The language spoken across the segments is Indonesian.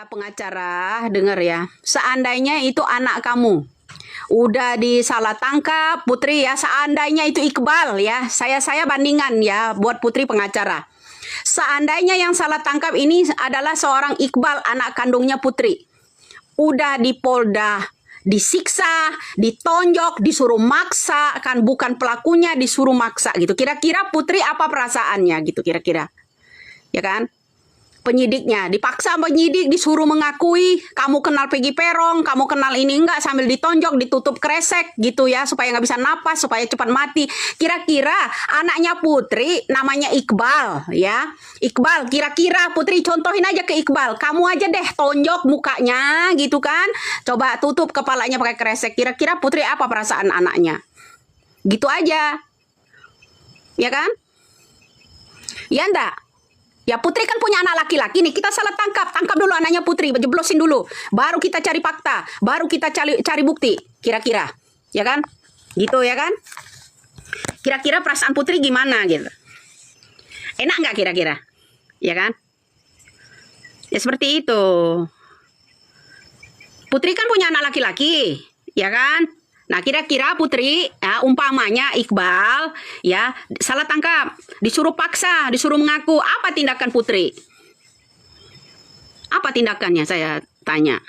Ya, pengacara, dengar ya. Seandainya itu anak kamu udah disalah tangkap, Putri ya. Seandainya itu Iqbal ya. Saya bandingan ya buat Putri pengacara. Seandainya yang salah tangkap ini adalah seorang Iqbal, anak kandungnya Putri. Udah di Polda, disiksa, ditonjok, disuruh maksa, kan bukan pelakunya disuruh maksa gitu. Kira-kira Putri apa perasaannya gitu kira-kira? Ya kan? Penyidiknya dipaksa, penyidik disuruh mengakui kamu kenal Peggy Perong, kamu kenal ini enggak, sambil ditonjok, ditutup kresek gitu ya, supaya nggak bisa napas, supaya cepat mati. Kira-kira anaknya Putri namanya Iqbal ya, Iqbal, kira-kira Putri contohin aja ke Iqbal, kamu aja deh tonjok mukanya gitu kan, coba tutup kepalanya pakai kresek, kira-kira Putri apa perasaan anaknya? Gitu aja ya kan, ya enggak? Ya Putri kan punya anak laki-laki nih, kita salah tangkap dulu anaknya Putri, jeblosin dulu, baru kita cari fakta, baru kita cari bukti, kira-kira, ya kan? Gitu ya kan? Kira-kira perasaan Putri gimana gitu? Enak nggak kira-kira? Ya kan? Ya seperti itu. Putri kan punya anak laki-laki, ya kan? Nah, kira-kira Putri, ya, umpamanya Iqbal, ya, salah tangkap, disuruh paksa, disuruh mengaku, apa tindakan Putri? Apa tindakannya, saya tanya.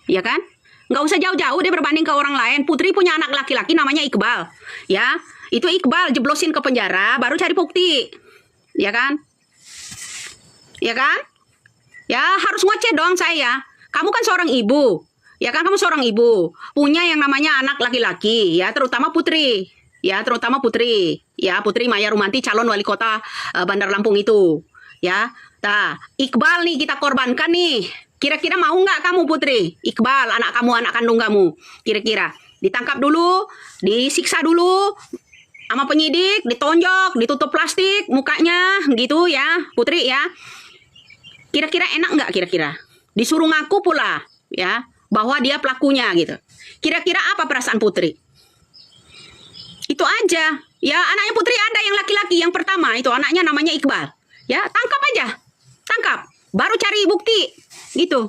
Ya kan? Nggak usah jauh-jauh dia berbanding ke orang lain. Putri punya anak laki-laki namanya Iqbal. Ya, itu Iqbal jeblosin ke penjara, baru cari bukti. Ya kan? Ya kan? Ya, harus ngoceh dong saya. Kamu kan seorang ibu. Ya kan, kamu seorang ibu, punya yang namanya anak laki-laki, ya, terutama Putri. Ya, terutama Putri. Ya, Putri Maya Rumanti, calon wali kota Bandar Lampung itu. Ya, nah, Iqbal nih kita korbankan nih. Kira-kira mau nggak kamu Putri? Iqbal, anak kamu, anak kandung kamu. Kira-kira ditangkap dulu, disiksa dulu sama penyidik, ditonjok, ditutup plastik mukanya, gitu ya, Putri ya. Kira-kira enak nggak kira-kira? Disuruh ngaku pula, ya, bahwa dia pelakunya gitu. Kira-kira apa perasaan Putri? Itu aja. Ya, anaknya Putri ada yang laki-laki, yang pertama itu anaknya namanya Iqbal. Ya, tangkap aja. Tangkap. Baru cari bukti. Gitu.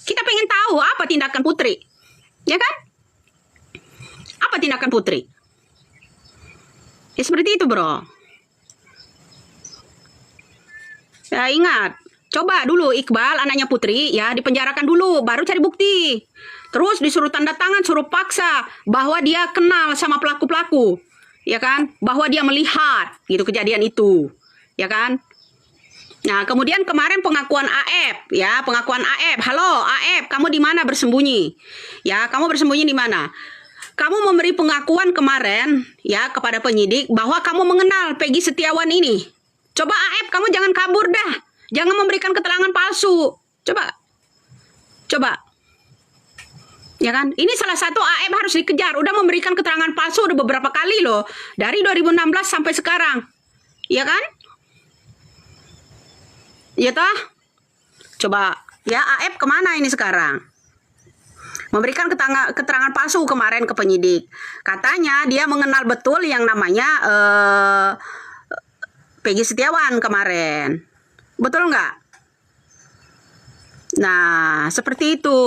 Kita pengen tahu apa tindakan Putri. Ya kan? Apa tindakan Putri? Ya seperti itu, Bro. Ya, ingat. Coba dulu Iqbal, anaknya Putri, ya, dipenjarakan dulu, baru cari bukti. Terus disuruh tanda tangan, suruh paksa bahwa dia kenal sama pelaku-pelaku. Ya kan? Bahwa dia melihat gitu kejadian itu. Ya kan? Nah, kemudian kemarin pengakuan AF, ya, pengakuan AF. Halo, AF, kamu di mana bersembunyi? Ya, kamu bersembunyi di mana? Kamu memberi pengakuan kemarin, ya, kepada penyidik bahwa kamu mengenal Peggy Setiawan ini. Coba AF, kamu jangan kabur dah. Jangan memberikan keterangan palsu. Coba. Ya kan? Ini salah satu AF harus dikejar. Udah memberikan keterangan palsu udah beberapa kali loh. Dari 2016 sampai sekarang. Ya kan? Ya toh? Coba. Ya, AF kemana ini sekarang? Memberikan keterangan palsu kemarin ke penyidik. Katanya dia mengenal betul yang namanya Peggy Setiawan kemarin. Betul nggak? Nah, seperti itu.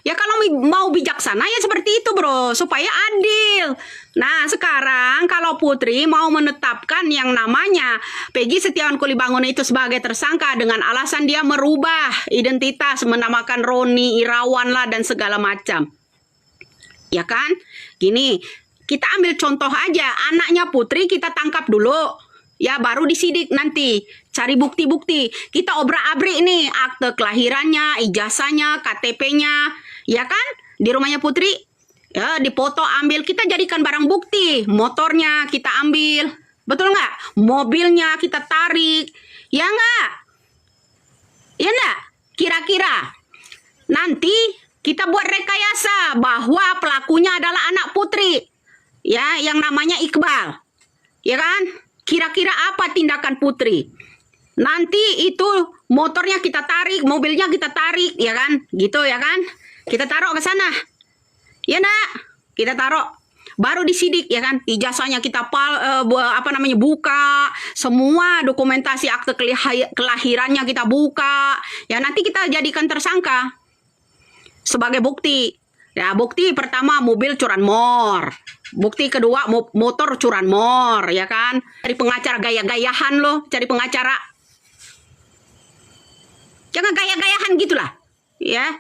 Ya kalau mau bijaksana ya seperti itu, Bro. Supaya adil. Nah, sekarang kalau Putri mau menetapkan yang namanya Peggy Setiawan Kulibangun itu sebagai tersangka dengan alasan dia merubah identitas, menamakan Roni Irawan lah dan segala macam. Ya kan? Gini, kita ambil contoh aja. Anaknya Putri kita tangkap dulu. Ya, baru disidik nanti. Cari bukti-bukti. Kita obrak-abrik nih. Akte kelahirannya, ijazahnya, KTP-nya. Ya kan? Di rumahnya Putri. Ya, dipoto, ambil. Kita jadikan barang bukti. Motornya kita ambil. Betul nggak? Mobilnya kita tarik. Ya nggak? Ya nggak? Kira-kira. Nanti kita buat rekayasa. Bahwa pelakunya adalah anak Putri. Ya, yang namanya Iqbal. Ya kan? Kira-kira apa tindakan Putri? Nanti itu motornya kita tarik, mobilnya kita tarik, ya kan? Gitu ya kan? Kita taruh ke sana. Ya nak? Kita taruh. baru disidik ya kan, ijazahnya kita buka, semua dokumentasi akte kelahirannya kita buka, ya nanti kita jadikan tersangka sebagai bukti. Ya, bukti pertama mobil curanmor, bukti kedua motor curanmor, ya kan. Cari pengacara gaya-gayahan loh, cari pengacara. Jangan gaya-gayahan gitulah, ya.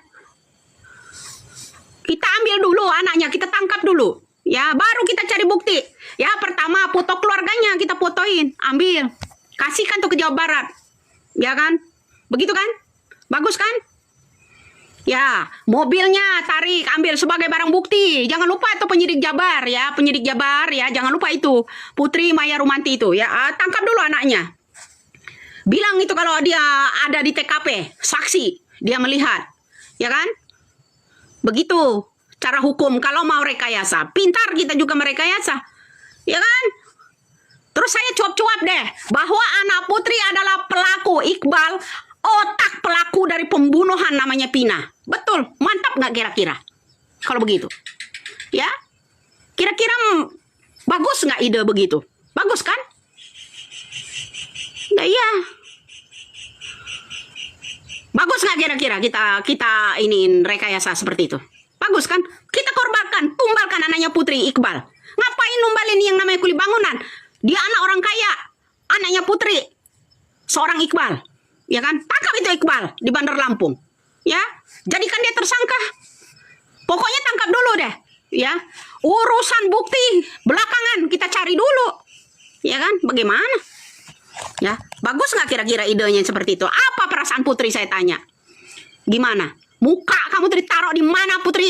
Kita ambil dulu anaknya, kita tangkap dulu. Ya, baru kita cari bukti. Ya, pertama foto keluarganya kita fotoin, ambil. Kasihkan tuh ke Jawa Barat. Ya kan? Begitu kan? Bagus kan? Ya, mobilnya tarik, ambil sebagai barang bukti. Jangan lupa itu penyidik Jabar ya, penyidik Jabar ya, jangan lupa itu. Putri Maya Rumanti itu ya, tangkap dulu anaknya. Bilang itu kalau dia ada di TKP, saksi, dia melihat. Ya kan? Begitu cara hukum kalau mau rekayasa. Pintar kita juga merekayasa. Ya kan? Terus saya cuap-cuap deh bahwa anak Putri adalah pelaku, Iqbal, otak pelaku dari pembunuhan namanya Pina. Betul, mantap nggak kira-kira? Kalau begitu, ya, kira-kira bagus nggak ide begitu? Bagus kan? Nah, iya. Bagus nggak kira-kira kita ini rekayasa seperti itu? Bagus kan? Kita korbankan, tumbalkan anaknya Putri Iqbal. Ngapain numbalin yang namanya kuli bangunan? Dia anak orang kaya, anaknya Putri, seorang Iqbal. Ya kan? Tangkap itu Iqbal di Bandar Lampung. Ya, jadikan dia tersangka. Pokoknya tangkap dulu deh. Ya, urusan bukti belakangan kita cari dulu. Ya kan? Bagaimana? Ya, bagus nggak kira-kira idenya seperti itu? Apa perasaan Putri saya tanya? Gimana? Muka kamu ditaruh di mana Putri?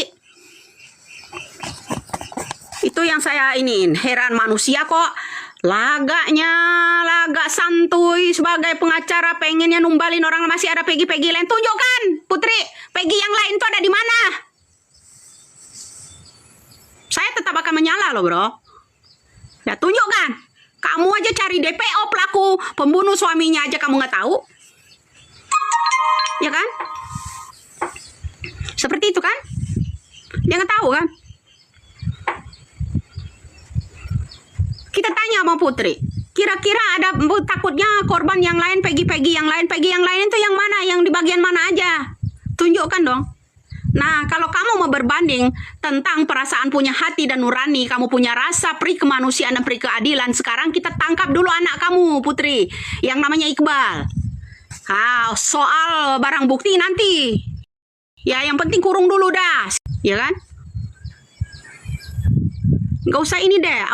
Itu yang saya iniin. Heran manusia kok. Lagak santuy sebagai pengacara pengennya numbalin orang masih ada Peggy lain. Tunjukkan Putri, Peggy yang lain tuh ada di mana? Saya tetap akan menyala loh bro. Ya tunjukkan. Kamu aja cari DPO pelaku pembunuh suaminya aja kamu nggak tahu. Ya kan? Seperti itu kan? Dia nggak tahu kan? Kita tanya sama Putri, kira-kira ada takutnya korban yang lain, Peggy yang lain itu yang mana, yang di bagian mana aja? Tunjukkan dong. Nah, kalau kamu mau berbanding tentang perasaan punya hati dan nurani, kamu punya rasa pri kemanusiaan dan pri keadilan, sekarang kita tangkap dulu anak kamu, Putri, yang namanya Iqbal. Soal barang bukti nanti. Ya, yang penting kurung dulu dah. Ya kan? Gak usah ini deh,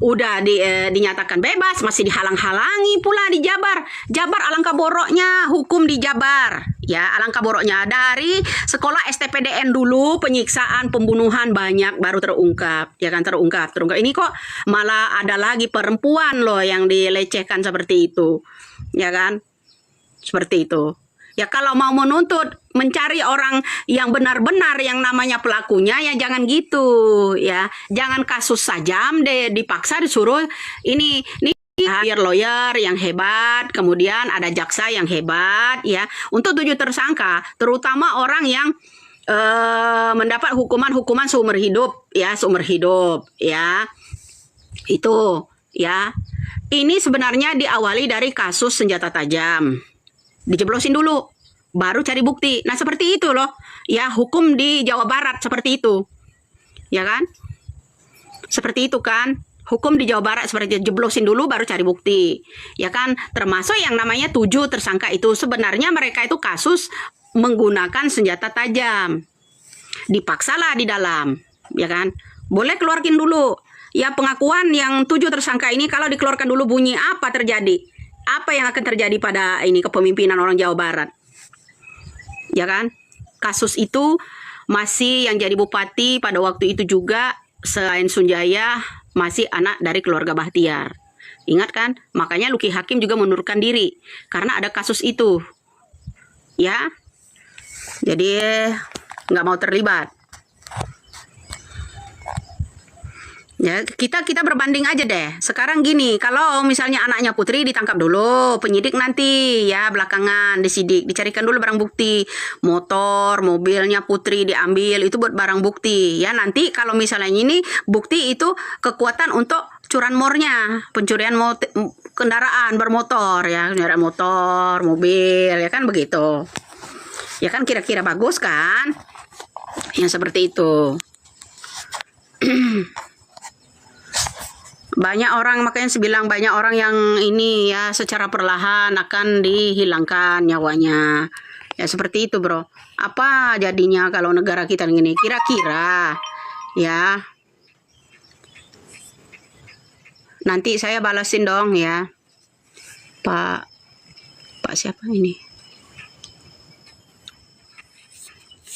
udah dinyatakan bebas, masih dihalang-halangi pula di Jabar. Jabar alangkah boroknya hukum di Jabar. Ya, alangkah boroknya dari sekolah STPDN dulu penyiksaan, pembunuhan banyak baru terungkap. Ya kan, terungkap. Ini kok malah ada lagi perempuan loh yang dilecehkan seperti itu. Ya kan? Seperti itu. Ya kalau mau menuntut, mencari orang yang benar-benar yang namanya pelakunya, ya jangan gitu ya. Jangan kasus sajam deh dipaksa disuruh ini lawyer yang hebat, kemudian ada jaksa yang hebat ya. Untuk 7 tersangka, terutama orang yang mendapat hukuman seumur hidup ya, Itu ya. Ini sebenarnya diawali dari kasus senjata tajam. Dijeblosin dulu, baru cari bukti. Nah seperti itu loh, ya hukum di Jawa Barat seperti itu, ya kan? Seperti itu kan, hukum di Jawa Barat seperti itu, jeblosin dulu baru cari bukti, ya kan? Termasuk yang namanya 7 tersangka itu sebenarnya mereka itu kasus menggunakan senjata tajam, dipaksalah di dalam, ya kan? Boleh keluarkan dulu, ya pengakuan yang 7 tersangka ini kalau dikeluarkan dulu bunyi apa terjadi? Apa yang akan terjadi pada ini kepemimpinan orang Jawa Barat? Ya kan? Kasus itu masih yang jadi bupati pada waktu itu juga selain Sunjaya masih anak dari keluarga Bahtiar. Ingat kan? Makanya Luki Hakim juga mundurkan diri karena ada kasus itu. Ya. Jadi nggak mau terlibat. Ya, kita berbanding aja deh. Sekarang gini, kalau misalnya anaknya Putri ditangkap dulu, penyidik nanti ya belakangan disidik, dicarikan dulu barang bukti. Motor, mobilnya Putri diambil, itu buat barang bukti. Ya, nanti kalau misalnya ini bukti itu kekuatan untuk curanmornya, pencurian kendaraan bermotor ya, kendaraan motor, mobil, ya kan begitu. Ya kan kira-kira bagus kan? Yang seperti itu. Banyak orang, makanya saya bilang banyak orang yang ini ya secara perlahan akan dihilangkan nyawanya. Ya seperti itu bro. Apa jadinya kalau negara kita begini? Kira-kira ya. Nanti saya balasin dong ya. Pak siapa ini?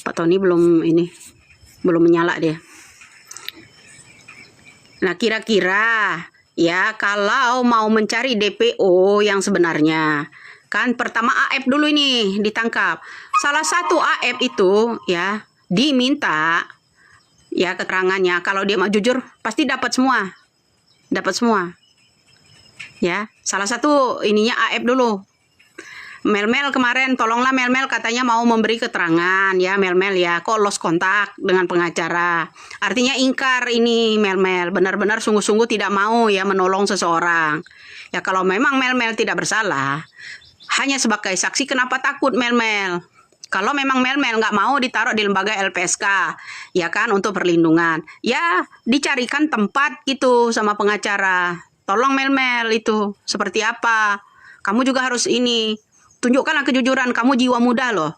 Pak Tony belum menyala dia. Nah, kira-kira ya kalau mau mencari DPO yang sebenarnya, kan pertama AF dulu ini ditangkap. Salah satu AF itu ya diminta ya keterangannya. Kalau dia mau jujur pasti dapat semua. Dapat semua. Ya, salah satu ininya AF dulu. Mel-Mel kemarin, tolonglah Mel-Mel katanya mau memberi keterangan ya Mel-Mel ya, kok lost kontak dengan pengacara. Artinya ingkar ini Mel-Mel, benar-benar sungguh-sungguh tidak mau ya menolong seseorang. Ya kalau memang Mel-Mel tidak bersalah, hanya sebagai saksi kenapa takut Mel-Mel? Kalau memang Mel-Mel nggak mau ditaruh di lembaga LPSK, ya kan untuk perlindungan, ya dicarikan tempat gitu sama pengacara. Tolong Mel-Mel itu seperti apa? Kamu juga harus ini. Tunjukkanlah kejujuran, kamu jiwa muda loh.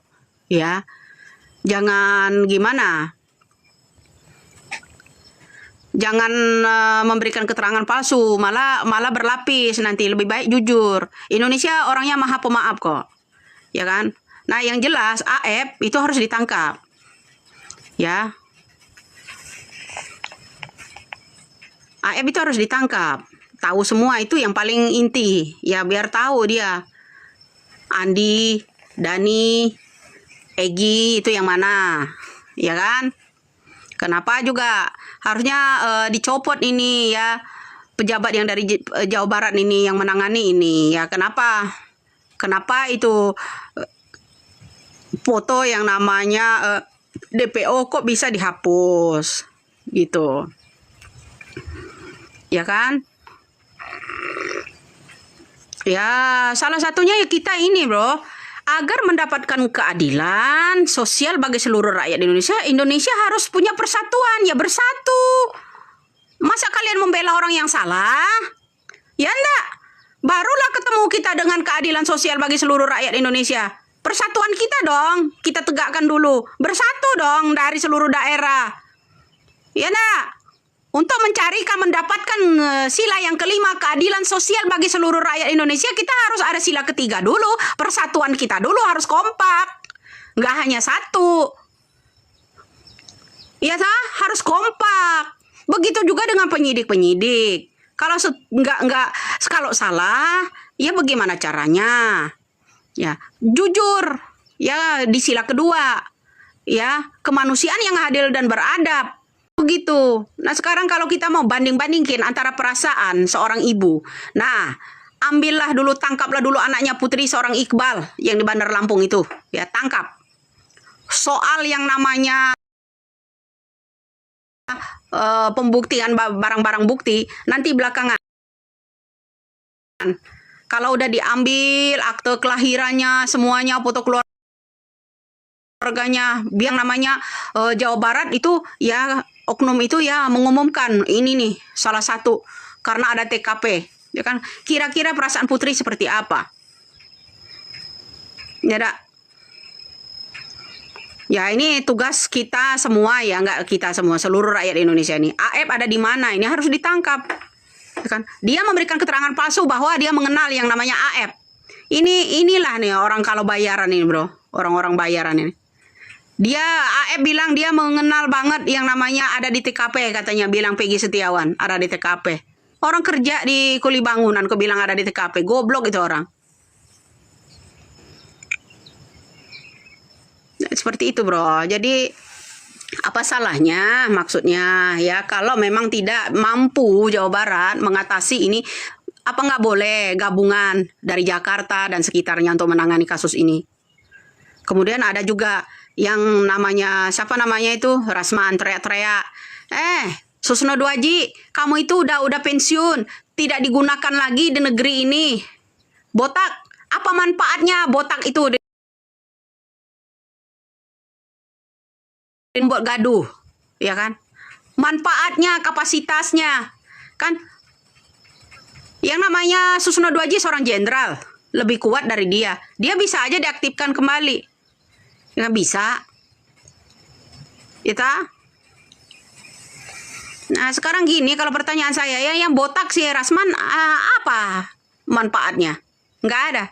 Ya. Jangan gimana? Jangan memberikan keterangan palsu, malah berlapis nanti, lebih baik jujur. Indonesia orangnya maha pemaaf kok. Ya kan? Nah, yang jelas AF itu harus ditangkap. Ya. AF itu harus ditangkap. Tahu semua itu yang paling inti. Ya, biar tahu dia. Andi, Dani, Egi itu yang mana, ya kan? Kenapa juga harusnya dicopot ini ya pejabat yang dari Jawa Barat ini yang menangani ini ya kenapa? Kenapa itu foto yang namanya DPO kok bisa dihapus gitu? Ya kan? Ya, salah satunya ya kita ini, bro. Agar mendapatkan keadilan sosial bagi seluruh rakyat Indonesia, Indonesia harus punya persatuan, ya bersatu. Masa kalian membela orang yang salah? Ya enggak. Barulah ketemu kita dengan keadilan sosial bagi seluruh rakyat Indonesia. Persatuan kita dong, kita tegakkan dulu. Bersatu dong dari seluruh daerah. Ya enggak. Untuk mendapatkan sila yang kelima, keadilan sosial bagi seluruh rakyat Indonesia, kita harus ada sila ketiga dulu. Persatuan kita dulu harus kompak. Nggak hanya satu. Ya, harus kompak. Begitu juga dengan penyidik-penyidik. Kalau kalau salah, ya bagaimana caranya? Ya, jujur. Ya, di sila kedua. Ya, kemanusiaan yang adil dan beradab. Begitu. Nah sekarang kalau kita mau banding-bandingin antara perasaan seorang ibu. Nah ambillah dulu, tangkaplah dulu anaknya Putri seorang Iqbal yang di Bandar Lampung itu. Ya tangkap. Soal yang namanya pembuktian barang-barang bukti nanti belakangan. Kalau udah diambil akte kelahirannya semuanya, foto keluarganya, biar namanya Jawa Barat itu ya oknum itu ya mengumumkan ini nih salah satu karena ada TKP, ya kan? Kira-kira perasaan Putri seperti apa? Ya ini tugas kita semua ya, nggak kita semua, seluruh rakyat Indonesia ini. AF ada di mana? Ini harus ditangkap, ya kan? Dia memberikan keterangan palsu bahwa dia mengenal yang namanya AF. Inilah nih orang kalau bayaran ini bro, orang-orang bayaran ini. Dia AF bilang dia mengenal banget yang namanya ada di TKP, katanya bilang Peggy Setiawan ada di TKP. Orang kerja di kuli bangunan kok bilang ada di TKP. Goblok itu orang. Seperti itu bro. Jadi Apa salahnya maksudnya ya kalau memang tidak mampu Jawa Barat mengatasi ini, apa nggak boleh gabungan dari Jakarta dan sekitarnya untuk menangani kasus ini. Kemudian ada juga yang namanya siapa namanya itu Rasman teriak-teriak, Susno Duaji, kamu itu udah pensiun, tidak digunakan lagi di negeri ini. Botak, apa manfaatnya botak itu buat gaduh, ya kan? Manfaatnya, kapasitasnya, kan? Yang namanya Susno Duaji seorang jenderal, lebih kuat dari dia. Dia bisa aja diaktifkan kembali. Nggak bisa. Kita. Nah, sekarang gini, kalau pertanyaan saya, ya yang botak si Rasman, apa manfaatnya? Nggak ada.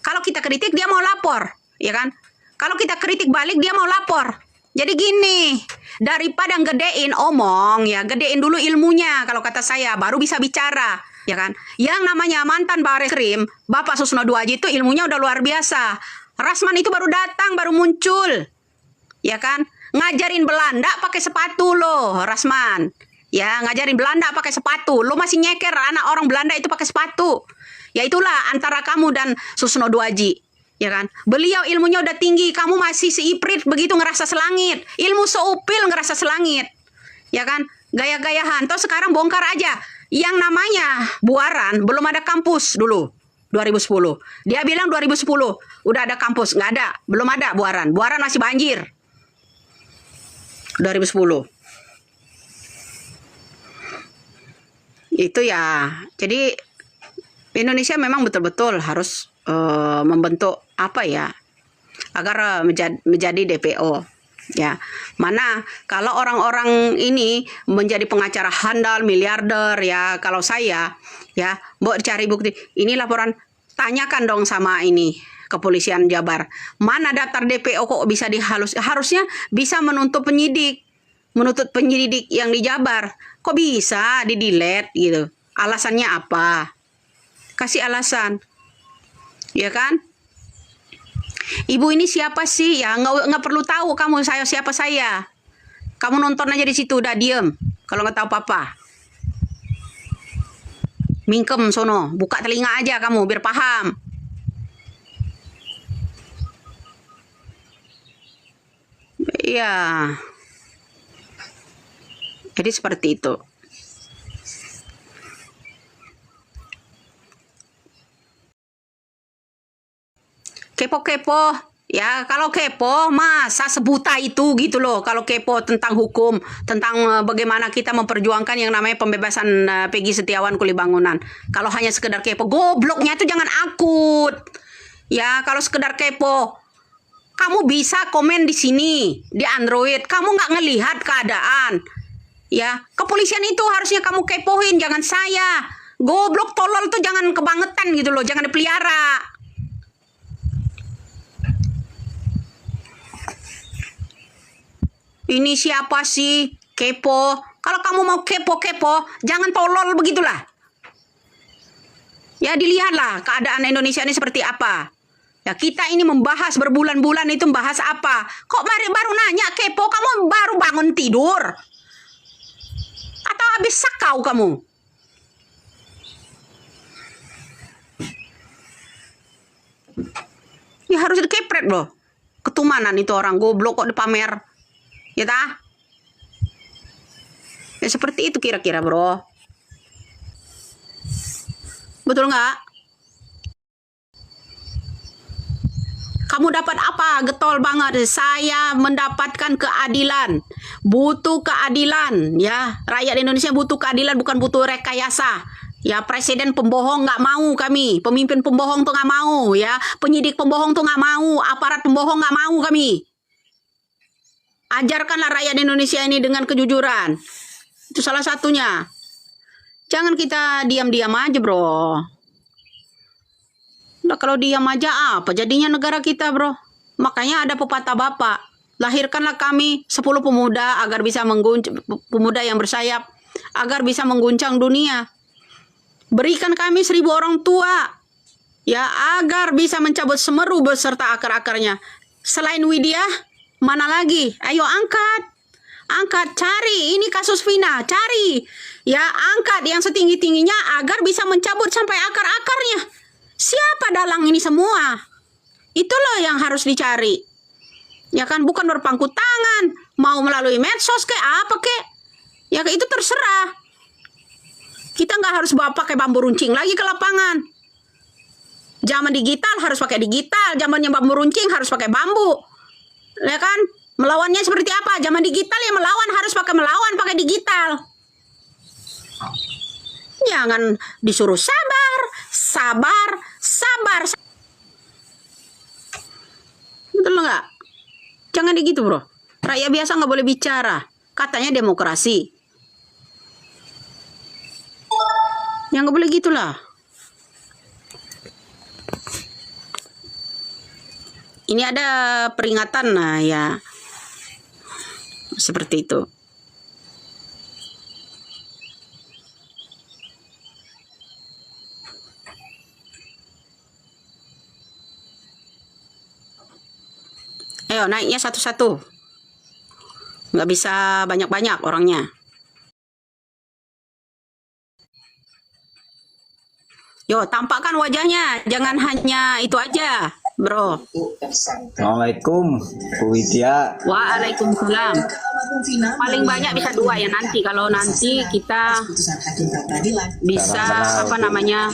Kalau kita kritik, dia mau lapor, ya kan? Kalau kita kritik balik, dia mau lapor. Jadi gini, daripada gedein omong, ya gedein dulu ilmunya. Kalau kata saya, baru bisa bicara, ya kan? Yang namanya mantan Bareskrim, Bapak Susno Duaji itu ilmunya udah luar biasa. Rasman itu baru datang, baru muncul, ya kan? Ngajarin Belanda pakai sepatu loh, Rasman. Ya, ngajarin Belanda pakai sepatu. Lo masih nyeker anak orang Belanda itu pakai sepatu. Ya itulah antara kamu dan Susno Duaji. Ya kan? Beliau ilmunya udah tinggi, kamu masih seiprit begitu ngerasa selangit. Ilmu seupil ngerasa selangit. Ya kan? Gaya-gayahan. Toh sekarang bongkar aja. Yang namanya Buaran belum ada kampus dulu. 2010. Dia bilang 2010 udah ada kampus, nggak ada, belum ada Buaran. Buaran masih banjir. 2010. Itu ya. Jadi Indonesia memang betul-betul harus membentuk apa ya agar menjadi DPO, ya. Mana kalau orang-orang ini menjadi pengacara handal miliarder, ya kalau saya ya mau cari bukti ini laporan, tanyakan dong sama ini kepolisian Jabar, mana daftar DPO kok bisa harusnya bisa menuntut penyidik yang di Jabar, kok bisa di delete gitu, alasannya apa, kasih alasan. Ya kan? Ibu ini siapa sih? Ya nggak perlu tahu kamu siapa saya. Kamu nonton aja di situ udah diem. Kalau nggak tahu apa-apa. Mingkem sono, buka telinga aja kamu biar paham. Iya. Jadi seperti itu. Kepo-kepo, ya kalau kepo masa sebuta itu gitu loh. Kalau kepo tentang hukum, tentang bagaimana kita memperjuangkan yang namanya pembebasan Peggy Setiawan Kuli Bangunan. Kalau hanya sekedar kepo, gobloknya itu jangan akut. Ya kalau sekedar kepo, kamu bisa komen di sini di Android. Kamu nggak ngelihat keadaan. Ya kepolisian itu harusnya kamu kepoin, jangan saya. Goblok tolol tuh jangan kebangetan gitu loh, jangan dipelihara. Ini siapa sih? Kepo. Kalau kamu mau kepo-kepo, jangan tolol begitulah. Ya dilihatlah keadaan Indonesia ini seperti apa. Ya kita ini membahas berbulan-bulan itu membahas apa. Kok baru nanya kepo, kamu baru bangun tidur? Atau habis sakau kamu? Ya harus dikepret loh. Ketumanan itu orang goblok kok dipamer. Ya tah? Ya seperti itu kira-kira bro. Betul nggak? Kamu dapat apa? Getol banget. Saya mendapatkan keadilan. Butuh keadilan. Ya, rakyat Indonesia butuh keadilan, bukan butuh rekayasa. Ya, presiden pembohong nggak mau kami. Pemimpin pembohong tuh nggak mau. Ya, penyidik pembohong tuh nggak mau. Aparat pembohong nggak mau kami. Ajarkanlah rakyat Indonesia ini dengan kejujuran. Itu salah satunya. Jangan kita diam-diam aja, bro. Nah, kalau diam aja apa jadinya negara kita, bro? Makanya ada pepatah Bapak. Lahirkanlah kami 10 pemuda agar bisa pemuda yang bersayap agar bisa mengguncang dunia. Berikan kami 1000 orang tua ya agar bisa mencabut semeru beserta akar-akarnya. Selain Widya, Mana lagi? Ayo angkat. Angkat, cari. Ini kasus Vina, cari. Ya, angkat yang setinggi-tingginya agar bisa mencabut sampai akar-akarnya. Siapa dalang ini semua? Itu loh yang harus dicari. Ya kan, bukan berpangku tangan. Mau melalui medsos kayak apa kek. Ya itu terserah. Kita nggak harus bawa pakai bambu runcing lagi ke lapangan. Zaman digital harus pakai digital. Zamannya bambu runcing harus pakai bambu. Ya kan? Melawannya seperti apa? Zaman digital ya melawan harus melawan pakai digital. Jangan disuruh sabar, sabar, sabar. Betul nggak? Jangan begitu, bro. Rakyat biasa nggak boleh bicara. Katanya demokrasi. Yang nggak boleh gitulah. Ini ada peringatan, nah ya. Seperti itu. Ayo naiknya satu-satu. Nggak bisa banyak-banyak orangnya. Yo, tampakkan wajahnya. Jangan hanya itu aja, bro. Assalamualaikum, Bu Widya. Waalaikumsalam. Paling banyak bisa 2 ya nanti. Kalau nanti kita bisa apa namanya,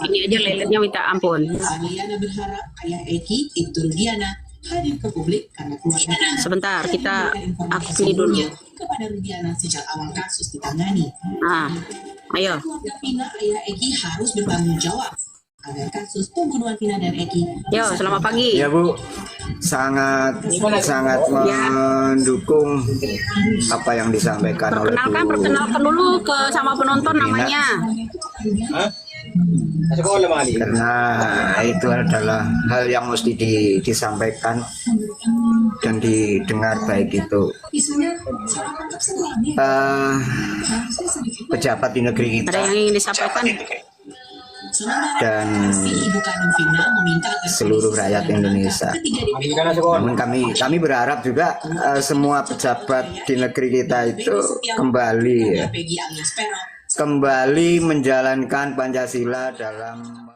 ini aja leletnya minta ampun. Liana berharap ayah Eki, Ibtu Rudiana, hadir ke publik karena keluarga Sebentar, kita akui dulu. kepada Rudiana sejak awal kasus ditangani. Nah, ayo. Keluarga Vina ayah Eki harus bertanggung jawab agar kasus pembunuhan Vina dan Eki. Yo, selamat pagi. Ya Bu, sangat mendukung apa yang disampaikan oleh Bu. Perkenalkan dulu ke sama penonton namanya. Karena itu adalah hal yang mesti disampaikan dan didengar, baik itu pejabat di negeri Ada kita yang ingin disampaikan? dan Ibu kandung Vina meminta agar seluruh rakyat Indonesia. Namun kami berharap juga semua pejabat di negeri kita itu kembali Peggy alias Peron menjalankan Pancasila dalam